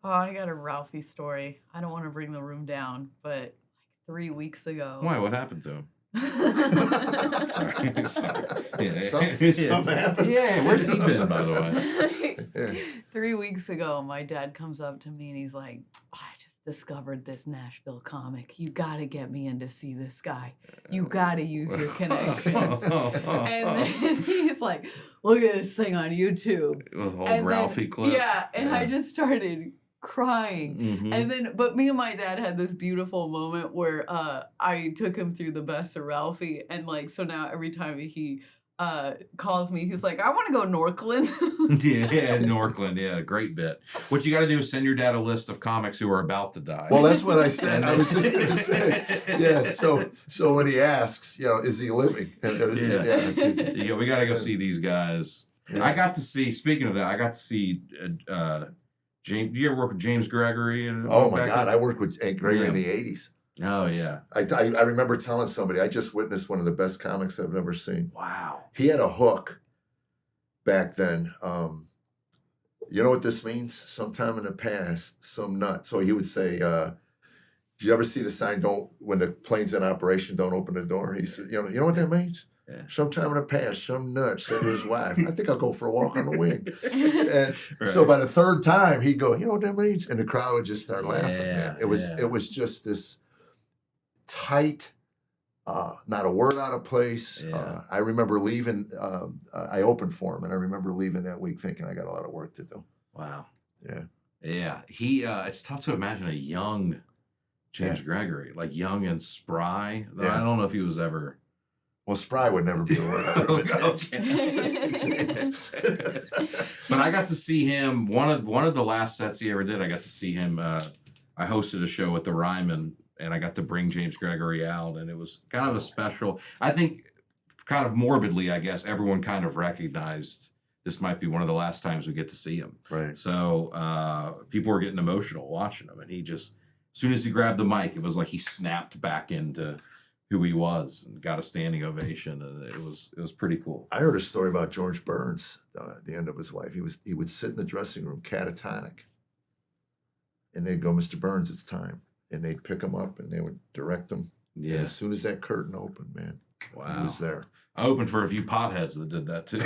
Oh, I got a Ralphie story. I don't want to bring the room down, but like 3 weeks ago. Why? What happened to him? Sorry. Yeah. Something happened. Yeah, where's he been, by the way? Yeah. 3 weeks ago, my dad comes up to me and he's like, "Oh, I just discovered this Nashville comic. You got to get me in to see this guy. You got to use your connections." And then he's like, "Look at this thing on YouTube." Old And Ralphie then, clip. yeah, and I just started crying. Mhm. And then, but me and my dad had this beautiful moment where I took him through the best of Ralphie, and like, so now every time he calls me, he's like, "I want to go Norkland." Yeah, Norkland. Yeah, great bit. What you got to do is send your dad a list of comics who are about to die. Well, that's what I said. I was just going to say. Yeah. So when he asks, is he living? Yeah, we got to go see these guys. Yeah. I got to see. Speaking of that, I got to see James. Do you ever work with James Gregory? Oh my God, I worked with Hank Gregory in the '80s. Oh yeah. I remember telling somebody I just witnessed one of the best comics I've ever seen. Wow. He had a hook back then. You know what this means? Sometime in the past, some nut. So he would say, "Did you ever see the sign? Don't when the plane's in operation, don't open the door." He said, "You know what that means?" Yeah. Sometime in the past, some nut said to his wife, "I think I'll go for a walk on the wing." And Right. so by the third time, he'd go, "You know what that means?" And the crowd would just start laughing. Yeah, Man. It was just this tight, not a word out of place. Yeah. I remember leaving. I opened for him, and I remember leaving that week thinking I got a lot of work to do. Wow. Yeah. Yeah. He. It's tough to imagine a young James Gregory, like young and spry. Though Yeah. I don't know if he was ever. Well, spry would never be a word. I would But I got to see him. One of the last sets he ever did. I got to see him. I hosted a show at the Ryman, and I got to bring James Gregory out, and it was kind of a special. I think, kind of morbidly, I guess everyone kind of recognized this might be one of the last times we get to see him. Right. So people were getting emotional watching him, and he just, as soon as he grabbed the mic, it was like he snapped back into who he was and got a standing ovation, and it was pretty cool. I heard a story about George Burns at the end of his life. He would sit in the dressing room catatonic, and they'd go, "Mr. Burns, it's time," and they'd pick him up and they would direct him. Yeah. And as soon as that curtain opened, man, Wow. he was there. I opened for a few potheads that did that too.